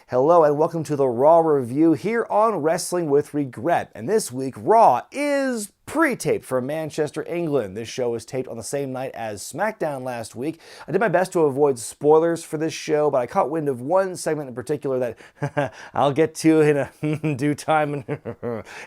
Hello and welcome to the Raw review here on Wrestling with Regret. And this week, Raw is pre-taped from Manchester, England. This show was taped on the same night as SmackDown last week. I did my best to avoid spoilers for this show, but I caught wind of one segment in particular that I'll get to in a due time.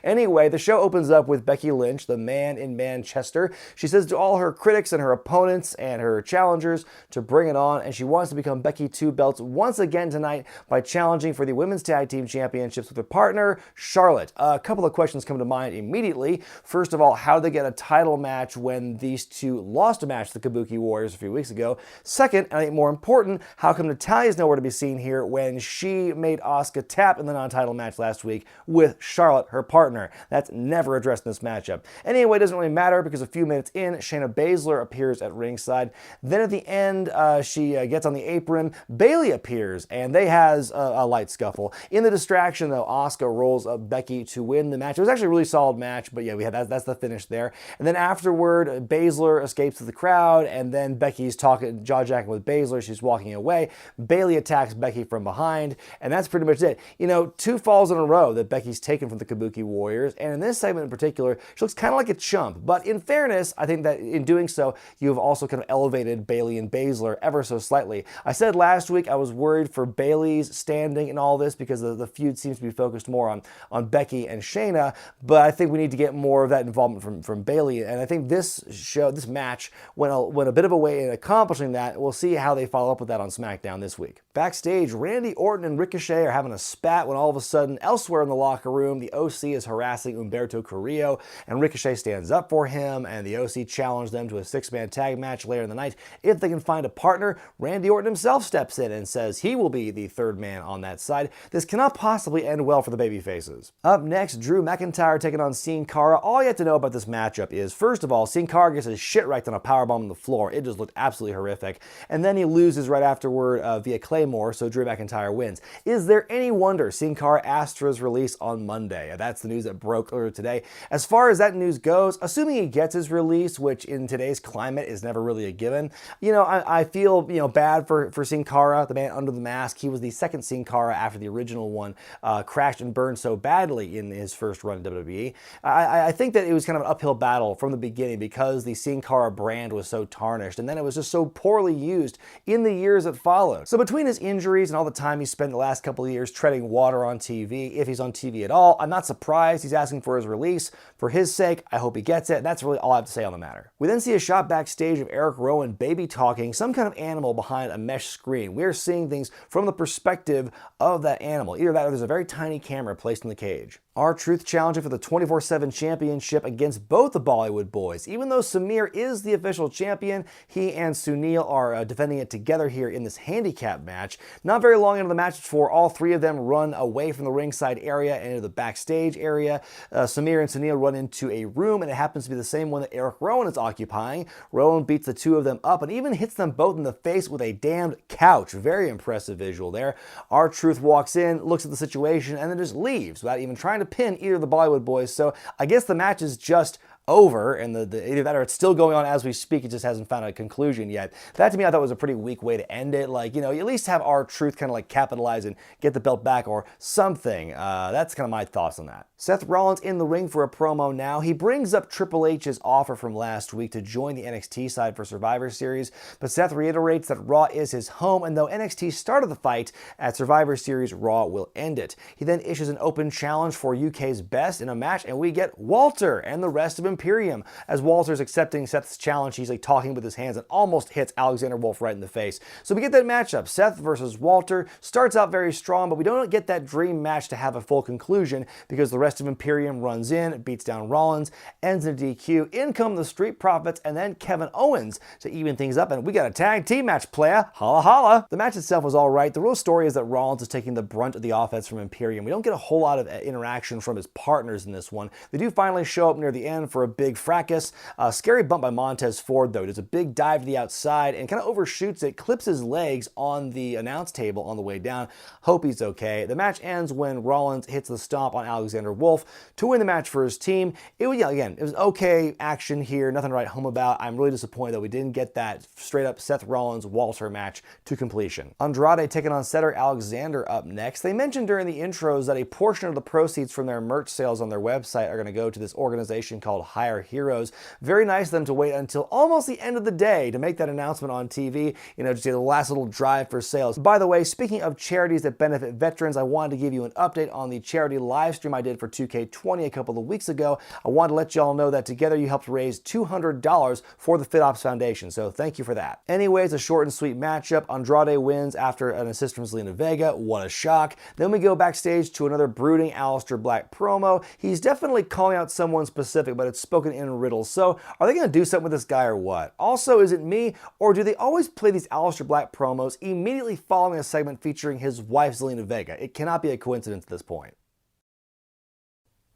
Anyway, the show opens up with Becky Lynch, the man in Manchester. She says to all her critics and her opponents and her challengers to bring it on, and she wants to become Becky Two Belts once again tonight by challenging for the Women's Tag Team Championships with her partner, Charlotte. A couple of questions come to mind immediately. First of all, how did they get a title match when these two lost a match to the Kabuki Warriors a few weeks ago? Second, and I think more important, how come Natalya's nowhere to be seen here when she made Asuka tap in the non-title match last week with Charlotte, her partner? That's never addressed in this matchup. Anyway, it doesn't really matter because a few minutes in, Shayna Baszler appears at ringside. Then at the end, she gets on the apron. Bayley appears, and they has a light scuffle. In the distraction, though, Asuka rolls up Becky to win the match. It was actually a really solid match, but yeah, we had that's the finish there. And then afterward, Baszler escapes to the crowd, and then Becky's talking, jaw-jacking with Baszler. She's walking away. Bayley attacks Becky from behind, and that's pretty much it. You know, 2 falls in a row that Becky's taken from the Kabuki Warriors, and in this segment in particular, she looks kind of like a chump. But in fairness, I think that in doing so, you have also kind of elevated Bayley and Baszler ever so slightly. I said last week I was worried for Bayley's standing in all this because the feud seems to be focused more on Becky and Shayna, but I think we need to get more of that involvement from Bayley, and I think this match went a bit of a way in accomplishing that. We'll see how they follow up with that on SmackDown this week. Backstage, Randy Orton and Ricochet are having a spat when all of a sudden, elsewhere in the locker room, the OC is harassing Humberto Carrillo, and Ricochet stands up for him, and the OC challenged them to a 6-man tag match later in the night. If they can find a partner, Randy Orton himself steps in and says he will be the 3rd man on that side. This cannot possibly end well for the babyfaces. Up next, Drew McIntyre taking on Cara. All you have to know about this matchup is, first of all, Cara gets his shit wrecked on a powerbomb on the floor. It just looked absolutely horrific. And then he loses right afterward via Claymore, so Drew McIntyre wins. Is there any wonder Cara asked for his release on Monday? That's the news that broke earlier today. As far as that news goes, assuming he gets his release, which in today's climate is never really a given, you know, I feel, you know, bad for Cara, the man under the mask. He was the second Cara after the original one crashed and burned so badly in his first run in WWE. I think that it was kind of an uphill battle from the beginning because the Cara brand was so tarnished, and then it was just so poorly used in the years that followed. So between his injuries and all the time he spent the last couple of years treading water on TV, if he's on TV at all, I'm not surprised he's asking for his release. For his sake, I hope he gets it. That's really all I have to say on the matter. We then see a shot backstage of Eric Rowan baby talking some kind of animal behind a mesh screen. We're seeing things from the perspective of that animal. Either that or there's a very tiny camera placed in the cage. R-Truth challenging for the 24/7 championship against both the Bollywood boys. Even though Samir is the official champion, he and Sunil are defending it together here in this handicap match. Not very long into the match before all 3 of them run away from the ringside area and into the backstage area. Samir and Sunil run into a room, and it happens to be the same one that Eric Rowan is occupying. Rowan beats the 2 of them up and even hits them both in the face with a damned couch. Very impressive visual there. R-Truth walks in, looks at the situation, and then just leaves without even trying to pin either of the Bollywood boys. So I guess the match is just over, and either that or it's still going on as we speak. It just hasn't found a conclusion yet. That to me I thought was a pretty weak way to end it. Like, you know, you at least have R-Truth kind of like capitalize and get the belt back or something. That's kind of my thoughts on that. Seth Rollins in the ring for a promo now. He brings up Triple H's offer from last week to join the NXT side for Survivor Series, but Seth reiterates that Raw is his home, and though NXT started the fight at Survivor Series, Raw will end it. He then issues an open challenge for UK's best in a match, and we get Walter and the rest of Imperium. As Walter's accepting Seth's challenge, he's like talking with his hands and almost hits Alexander Wolf right in the face. So we get that matchup. Seth versus Walter starts out very strong, but we don't get that dream match to have a full conclusion because the rest of Imperium runs in, beats down Rollins, ends in a DQ. In come the Street Profits and then Kevin Owens to even things up, and we got a tag team match, playa. Holla holla. The match itself was all right. The real story is that Rollins is taking the brunt of the offense from Imperium. We don't get a whole lot of interaction from his partners in this one. They do finally show up near the end for a big fracas. Scary bump by Montez Ford, though. He does a big dive to the outside and kind of overshoots it, clips his legs on the announce table on the way down. Hope he's okay. The match ends when Rollins hits the stomp on Alexander Wolf to win the match for his team. It was, again, it was okay action here, nothing to write home about. I'm really disappointed that we didn't get that straight up Seth Rollins Walter match to completion. Andrade taking on Cedric Alexander up next. They mentioned during the intros that a portion of the proceeds from their merch sales on their website are going to go to this organization called Hire Heroes. Very nice of them to wait until almost the end of the day to make that announcement on TV, just get the last little drive for sales. By the way, speaking of charities that benefit veterans, I wanted to give you an update on the charity live stream I did for 2K20 a couple of weeks ago. I wanted to let y'all know that together you helped raise $200 for the FitOps Foundation, so thank you for that. Anyways, a short and sweet matchup. Andrade wins after an assist from Zelina Vega. What a shock. Then we go backstage to another brooding Aleister Black promo. He's definitely calling out someone specific, but it's spoken in riddles. So are they going to do something with this guy or what? Also, is it me, or do they always play these Aleister Black promos immediately following a segment featuring his wife Zelina Vega? It cannot be a coincidence at this point.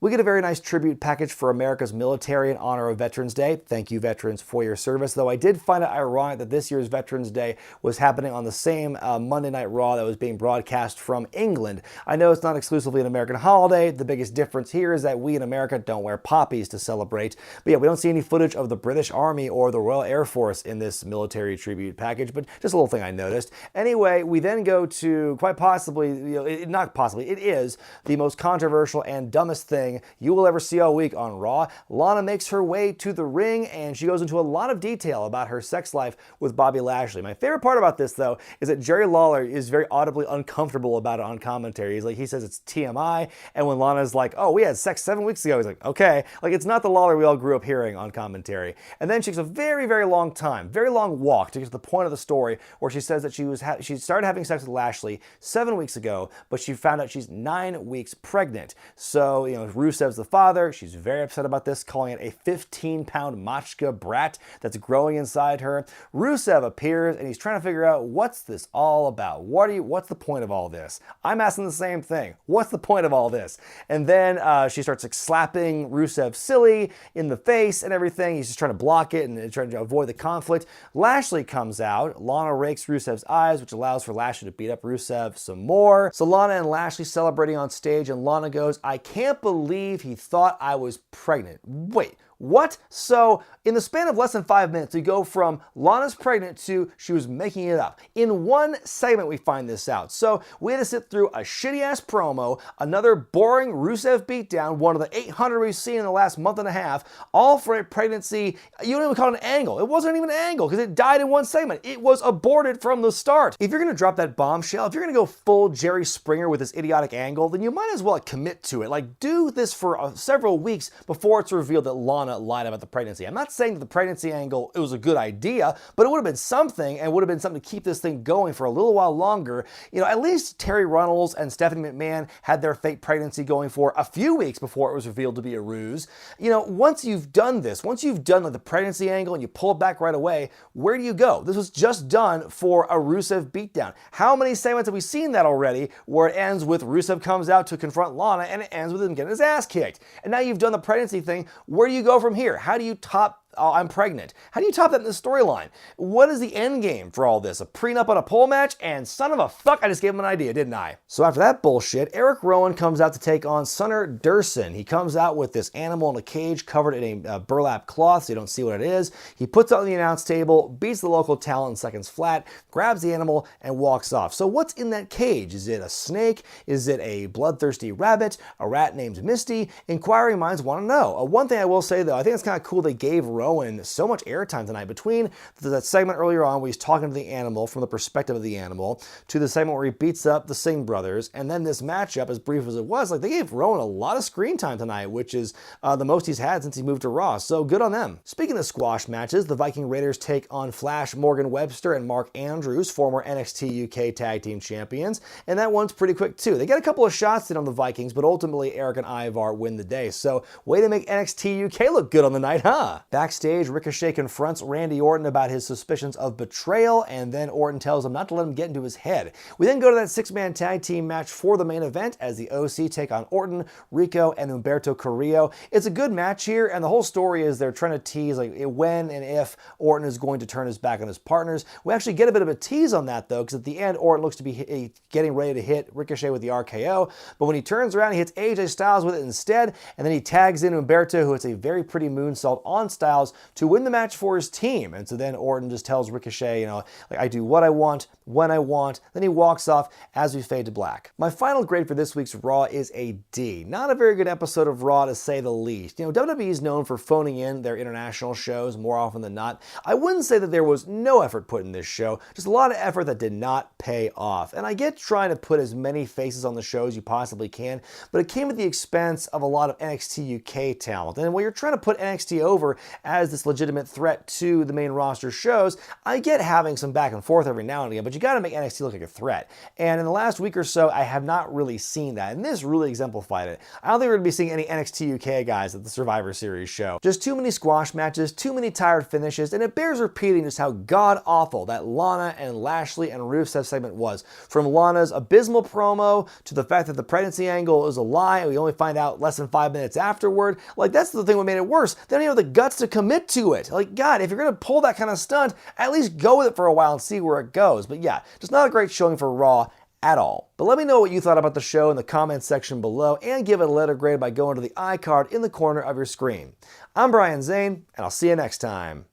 We get a very nice tribute package for America's military in honor of Veterans Day. Thank you, veterans, for your service. Though I did find it ironic that this year's Veterans Day was happening on the same Monday Night Raw that was being broadcast from England. I know it's not exclusively an American holiday. The biggest difference here is that we in America don't wear poppies to celebrate. But yeah, we don't see any footage of the British Army or the Royal Air Force in this military tribute package, but just a little thing I noticed. Anyway, we then go to quite possibly, not possibly, it is the most controversial and dumbest thing you will ever see all week on Raw. Lana makes her way to the ring and she goes into a lot of detail about her sex life with Bobby Lashley. My favorite part about this, though, is that Jerry Lawler is very audibly uncomfortable about it on commentary. He says it's TMI, and when Lana's like, oh, we had sex 7 weeks ago, he's like, okay. It's not the Lawler we all grew up hearing on commentary. And then she takes a very, very long time, very long walk to get to the point of the story where she says that she started having sex with Lashley 7 weeks ago, but she found out she's 9 weeks pregnant. So, Rusev's the father. She's very upset about this, calling it a 15-pound machka brat that's growing inside her. Rusev appears and he's trying to figure out, what's this all about? What's the point of all this? I'm asking the same thing. What's the point of all this? And then she starts slapping Rusev silly in the face and everything. He's just trying to block it and trying to avoid the conflict. Lashley comes out. Lana rakes Rusev's eyes, which allows for Lashley to beat up Rusev some more. So Lana and Lashley celebrating on stage, and Lana goes, I can't believe he thought I was pregnant. Wait, what? So in the span of less than 5 minutes, we go from Lana's pregnant to she was making it up. In one segment, we find this out. So we had to sit through a shitty-ass promo, another boring Rusev beatdown, one of the 800 we've seen in the last month and a half, all for a pregnancy. You don't even call it an angle. It wasn't even an angle because it died in one segment. It was aborted from the start. If you're going to drop that bombshell, if you're going to go full Jerry Springer with this idiotic angle, then you might as well commit to it. Do this for several weeks before it's revealed that Lana lied about the pregnancy. I'm not saying that the pregnancy angle, it was a good idea, but it would have been something, and would have been something to keep this thing going for a little while longer. At least Terry Runnels and Stephanie McMahon had their fake pregnancy going for a few weeks before it was revealed to be a ruse. Once you've done this, once you've done the pregnancy angle and you pull it back right away, where do you go? This was just done for a Rusev beatdown. How many segments have we seen that already, where it ends with Rusev comes out to confront Lana and it ends with him getting his ass kicked? And now you've done the pregnancy thing. Where do you go from here? How do you top I'm pregnant? How do you top that in the storyline? What is the end game for all this? A prenup on a pole match? And son of a fuck, I just gave him an idea, didn't I? So after that bullshit, Eric Rowan comes out to take on Sunner Durson. He comes out with this animal in a cage covered in a burlap cloth so you don't see what it is. He puts it on the announce table, beats the local talent in seconds flat, grabs the animal, and walks off. So what's in that cage? Is it a snake? Is it a bloodthirsty rabbit? A rat named Misty? Inquiring minds want to know. One thing I will say though, I think it's kind of cool they gave Rowan so much airtime tonight, between that segment earlier on where he's talking to the animal from the perspective of the animal, to the segment where he beats up the Singh brothers, and then this matchup, as brief as it was, they gave Rowan a lot of screen time tonight, which is the most he's had since he moved to Raw, so good on them. Speaking of squash matches, the Viking Raiders take on Flash Morgan Webster and Mark Andrews, former NXT UK Tag Team Champions, and that one's pretty quick too. They get a couple of shots in on the Vikings, but ultimately Eric and Ivar win the day, so way to make NXT UK look good on the night, huh? Backstage Backstage, Ricochet confronts Randy Orton about his suspicions of betrayal, and then Orton tells him not to let him get into his head. We then go to that six-man tag team match for the main event as the OC take on Orton, Rico, and Humberto Carrillo. It's a good match here, and the whole story is they're trying to tease like when and if Orton is going to turn his back on his partners. We actually get a bit of a tease on that, though, because at the end, Orton looks to be getting ready to hit Ricochet with the RKO, but when he turns around, he hits AJ Styles with it instead, and then he tags in Humberto, who hits a very pretty moonsault on Styles to win the match for his team. And so then Orton just tells Ricochet, like, I do what I want, when I want. Then he walks off as we fade to black. My final grade for this week's Raw is a D. Not a very good episode of Raw, to say the least. WWE is known for phoning in their international shows more often than not. I wouldn't say that there was no effort put in this show, just a lot of effort that did not pay off. And I get trying to put as many faces on the show as you possibly can, but it came at the expense of a lot of NXT UK talent. And when you're trying to put NXT over as this legitimate threat to the main roster shows, I get having some back and forth every now and again, but you gotta make NXT look like a threat. And in the last week or so, I have not really seen that, and this really exemplified it. I don't think we're gonna be seeing any NXT UK guys at the Survivor Series show. Just too many squash matches, too many tired finishes, and it bears repeating just how god-awful that Lana and Lashley and Rusev segment was. From Lana's abysmal promo to the fact that the pregnancy angle is a lie and we only find out less than 5 minutes afterward. Like, that's the thing that made it worse. They don't even have the guts to commit to it. Like, God, if you're gonna pull that kind of stunt, at least go with it for a while and see where it goes. But yeah, just not a great showing for Raw at all. But let me know what you thought about the show in the comments section below, and give it a letter grade by going to the iCard in the corner of your screen. I'm Brian Zane, and I'll see you next time.